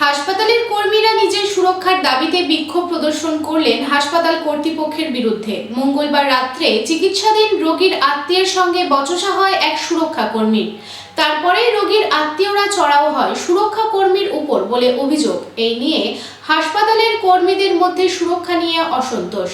হাসপাতালের কর্মীরা নিজের সুরক্ষার দাবিতে বিক্ষোভ প্রদর্শন করলেন হাসপাতাল কর্তৃপক্ষের বিরুদ্ধে। মঙ্গলবার রাত্রে চিকিৎসাধীন রোগীর আত্মীয়ের সঙ্গে বচসা হয় এক সুরক্ষা কর্মীর। তারপরেই রোগীর আত্মীয়রা চড়াও হয় সুরক্ষা কর্মীর উপর বলে অভিযোগ। এই নিয়ে হাসপাতালের কর্মীদের মধ্যে সুরক্ষা নিয়ে অসন্তোষ।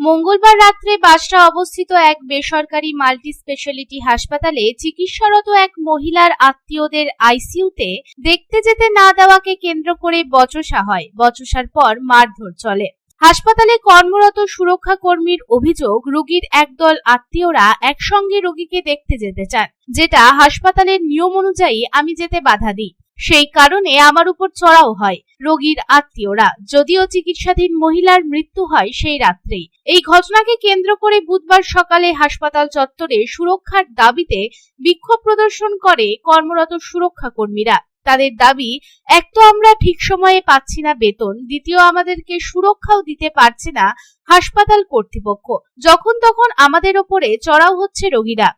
মঙ্গলবার রাত্রে বাসরা অবস্থিত এক বেসরকারি মাল্টি স্পেশালিটি হাসপাতালে চিকিৎসারত এক মহিলার আত্মীয়দের আইসিইউতে দেখতে যেতে না দেওয়াকে কেন্দ্র করে বচসা হয়। বচসার পর মারধর চলে। হাসপাতালে কর্মরত সুরক্ষা কর্মীর অভিযোগ, রোগীর একদল আত্মীয়রা একসঙ্গে রোগীকে দেখতে যেতে চান, যেটা হাসপাতালের নিয়ম অনুযায়ী আমি যেতে বাধা দিই। সেই কারণে আমার উপর চড়াও হয় রোগীর আত্মীয়রা। যদিও চিকিৎসাধীন মহিলার মৃত্যু হয় সেই রাত্রেই। এই ঘটনাকে কেন্দ্র করে বুধবার সকালে হাসপাতাল চত্বরে সুরক্ষার দাবিতে বিক্ষোভ প্রদর্শন করে কর্মরত সুরক্ষা কর্মীরা। তাদের দাবি, এক তো আমরা ঠিক সময়ে পাচ্ছি না বেতন, দ্বিতীয় আমাদেরকে সুরক্ষাও দিতে পারছে না হাসপাতাল কর্তৃপক্ষ। যখন তখন আমাদের ওপরে চড়াও হচ্ছে রোগীরা।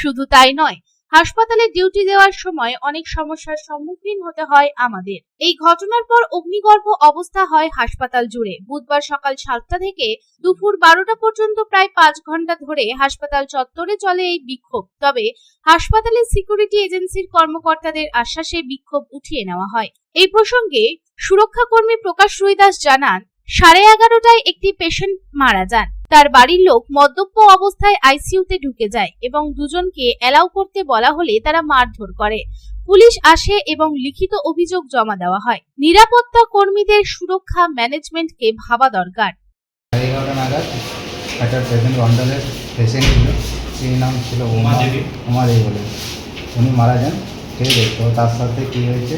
শুধু তাই নয়, হাসপাতালে ডিউটি দেওয়ার সময় অনেক সমস্যার সম্মুখীন হতে হয় আমাদের। এই ঘটনার পর অগ্নিগর্ভ অবস্থা হয় হাসপাতাল জুড়ে। বুধবার সকাল 7টা থেকে দুপুর 12টা পর্যন্ত প্রায় 5 ঘন্টা ধরে হাসপাতাল চত্বরে চলে এই বিক্ষোভ। তবে হাসপাতালের সিকিউরিটি এজেন্সির কর্মকর্তাদের আশ্বাসে বিক্ষোভ উঠিয়ে নেওয়া হয়। এই প্রসঙ্গে সুরক্ষা কর্মী প্রকাশ রুইদাস জানান, 11:30টায় একটি পেশেন্ট মারা যান। তার বাড়ির লোক মদ্যপ অবস্থায় আইসিইউতে ঢুকে যায় এবং দুজনকে এলাও করতে বলা হলে তারা মারধর করে। পুলিশ আসে এবং লিখিত অভিযোগ জমা দেওয়া হয়। নিরাপত্তা কর্মীদের সুরক্ষা ম্যানেজমেন্টকে ভাবা দরকার। 11:30 নাগাদ একটা পেশেন্ট অন্ডালের পেশেন্ট ছিল, সেই নাম ছিল উমা দেবী বলে, উনি মারা যান। ঠিক আছে, তো তার সাথে কী হয়েছে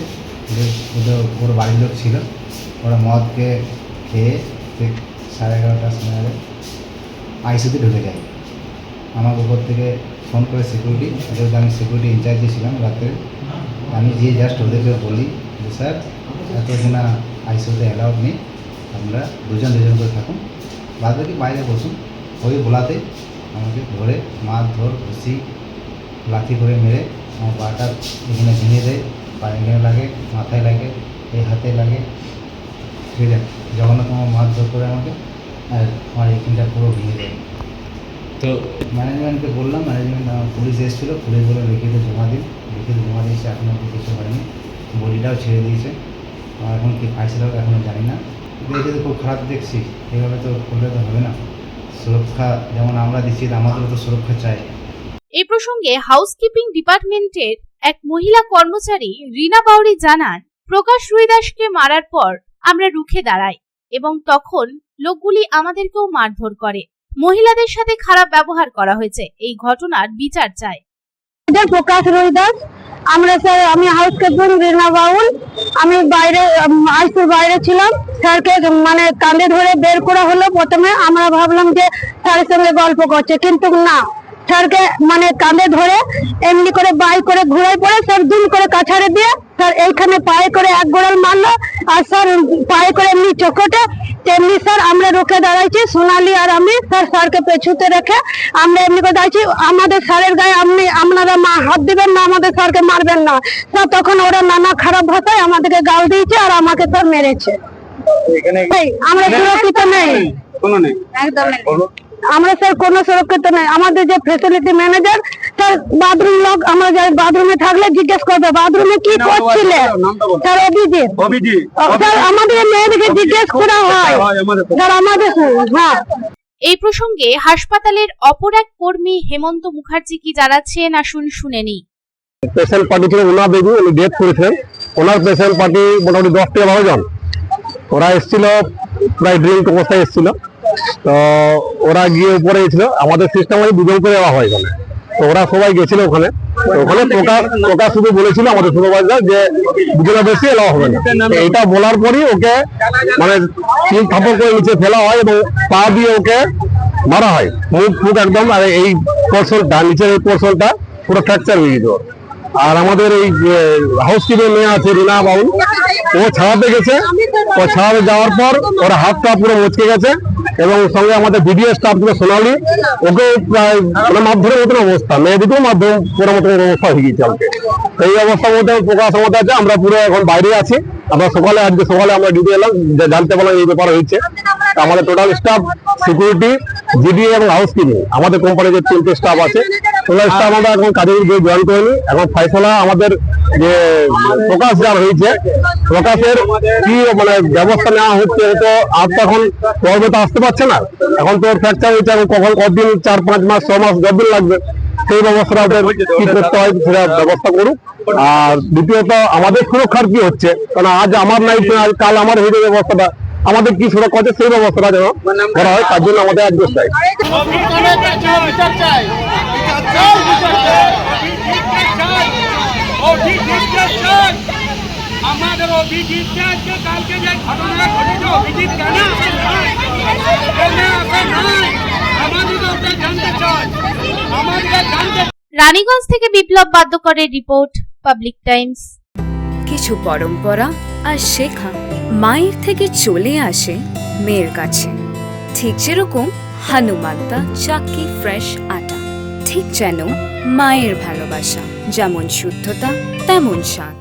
যে ওর বাড়ির লোক ছিল, ওরা মদকে খেয়ে ঠিক 11:30টার সময় আইসিইউতে ঢুকে যায়। আমার উপর থেকে ফোন করে সিকিউরিটি, যেহেতু আমি সিকিউরিটি ইনচার্জে ছিলাম রাত্রে, আমি গিয়ে জাস্ট ওদেরকে বলি যে স্যার এতদিনা আইসিইউতে অ্যালাউড নেই, আমরা দুজন করে থাকুন, বাদ বাকি বাইরে বসুন। ওই বলাতে আমাকে ধরে মারধর, ঘুষি, লাঠি করে মেরে আমার পাটা এখানে ভেঙে দেয়, পায়ে এখানে লাগে, মাথায় লাগে, এই হাতে লাগে। ঠিক আছে, জগন্নাথ আমার মারধর করে আমাকে, আর আমার এখানটা পুরো ভেঙে দেয়। তো ম্যানেজমেন্টকে বললাম, ম্যানেজমেন্ট আমার পুলিশ এসেছিলো, পুলিশ বলে লিখিত জমা দিন, লিখিত জমা দিয়েছে, এখনও কিছু করেনি। বডিটাও ছেড়ে দিয়েছে, আর এখন কি ফাইসলা হোক এখনও জানি না। দেখে তো খুব খারাপ দেখছি, এভাবে তো করলে তো হবে না। সুরক্ষা যেমন আমরা দিচ্ছি, আমাদেরও তো সুরক্ষা চাই। এই প্রসঙ্গে হাউসকিপিং ডিপার্টমেন্টের এক মহিলা কর্মচারী রিনা বাউরি জানান, প্রকাশ রুইদাসকে মারার পর আমরা রুখে দাঁড়াই এবং তখন লোকগুলি আমাদেরকেও মারধর করে। মহিলাদের সাথে খারাপ ব্যবহার করা হয়েছে। এই ঘটনার বিচার চাই। প্রকাশ রুইদাস, আমরা স্যার, আমি হাউসকিপিং রিনা বাউল, আমি বাইরে আইসির বাইরে ছিলাম। স্যারকে মানে কাঁধে ধরে বের করা হলো। প্রথমে আমরা ভাবলাম যে স্যারের সঙ্গে গল্প করছে, কিন্তু না, স্যারকে মানে কাঁধে ধরে এমনি করে বাই করে ঘুরে পড়ে স্যার দুম করে কাছাড়ে দিয়ে স্যার এইখানে পায়ে করে এক গোড়াল মারলো, আর স্যার পায়ে করে এমনি চোখটে। তেমনি স্যার আমরা রুখে দাঁড়াইছি, সোনালি আর আমি। স্যার স্যারকে পেছুতে রেখে আমরা এমনি করে দাঁড়াইছি। আমাদের স্যারের গায়ে আপনারা হাত দিবেন না, আমাদের স্যারকে মারবেন না। স্যার তখন ওরা নানা খারাপ ভাষায় আমাদেরকে গাল দিয়েছে আর আমাকে স্যার মেরেছে। আমরা সুরক্ষিত নেই, একদম নেই। আমরা স্যার কোনো সুরক্ষিত নেই। আমাদের যে ফ্যাসিলিটি ম্যানেজার স্যার, বাথরুম লোক, আমরা যাই বাথরুমে থাকলে জিজ্ঞেস করবে বাথরুমে কি করছিলে স্যার, অভিজিৎ স্যার, আমাদের মেয়েদেরকে জিজ্ঞেস করা হয় স্যার আমাদের। হ্যাঁ, এই প্রসঙ্গে হাসপাতালের অপর এক কর্মী হেমন্ত মুখার্জি কি জানাচ্ছেন আসুন শুনে নিই। পেশেন্ট পার্টি ছিল উনা বেবি, উনি ডেথ করেছেন। ওনার পেশেন্ট পার্টি মোটামুটি 10 থেকে 12 জন। ওরা এসেছিল প্রায় ড্রিঙ্ক অবস্থায় এসেছিল। তো ওরা গিয়ে উপরে গেছিল, আমাদের সিস্টেম হয় দুজন করে দেওয়া হয় এখানে। তো ওরা সবাই গেছিল ওখানে। তো ওখানে প্রকাশ শুধু বলেছিল আমাদের সুপারভাইজার যে দুজনের বেশি এলাও হবে না। তো এটা বলার পরই ওকে মানে 3 থাপড় করে নিচে ফেলা হয় এবং পা দিয়ে ওকে মারা হয়। মুখ একদম, আর এই পোর্শনটা নিচের এই পোর্শনটা পুরো ফ্র্যাকচার হয়ে গেছিল। আর আমাদের এই হাউসকিপিং মেয়ে আছে রিনা বাউল, ও ছাড়াতে গেছে। ও ছাড়াতে যাওয়ার পর ওর হাতটা পুরো মচকে গেছে এবং সঙ্গে আমাদের ভিডিও স্টাফ গুলো সোনালি, ওকে প্রায় মানে মাধ্যমের মতন অবস্থা, মেয়েদিকেও মাধ্যম পুরো মতন অবস্থা হয়ে গেছে আমাকে। এই অবস্থার মধ্যে প্রকাশ আমাদের আছে, আমরা পুরো এখন বাইরে আছি। আমরা আজকে সকালে আমরা ডিউটি এলাম, জানতে পারলাম এই ব্যাপার হয়েছে। আমাদের টোটাল স্টাফ, সিকিউরিটি, জিডিএ এবং হাউসকিপিং, আমাদের কোম্পানির যে 3টে স্টাফ আছে, টোটাল স্টাফ আমরা এখন কাজে জয়েন করিনি। এখন ফয়সালা আমাদের যে প্রকাশ যার হয়েছে, প্রকাশের কি মানে ব্যবস্থা নেওয়া হচ্ছে, তো আর তো এখন পর্বে তো আসতে পারছে না। এখন তো ফ্র্যাকচার হয়েছে, এখন কতদিন 4-5 মাস 6 মাস 10 দিন লাগবে। সেই ব্যবস্থাটা ওদের কি করতে হয় সেটা ব্যবস্থা করুক। আর দ্বিতীয়ত আমাদের সুরক্ষার কি হচ্ছে, কারণ আজ আমার নাই, আজ কাল আমার হয়ে যাবে ব্যবস্থাটা, আমাদের কি সুরক্ষা হচ্ছে সেই ব্যবস্থাটা যেন করা হয়, তার জন্য আমাদের অ্যাডজাস্ট চাই। আমাদের অভিজিৎকে আজকে কালকে যে ঘটনা ঘটেছে, অভিজিৎ কেন আমাদের জানতে চাই, আমাদের জানতে। রানীগঞ্জ থেকে বিপ্লব বাদ্যকরের রিপোর্ট, পাবলিক টাইমস। কিছু পরম্পরা আর শেখা মায়ের থেকে চলে আসে মেয়ের কাছে, ঠিক যেরকম হনুমান্তা চাক্কি ফ্রেশ আটা, ঠিক যেন মায়ের ভালোবাসা, যেমন শুদ্ধতা তেমন স্বাদ।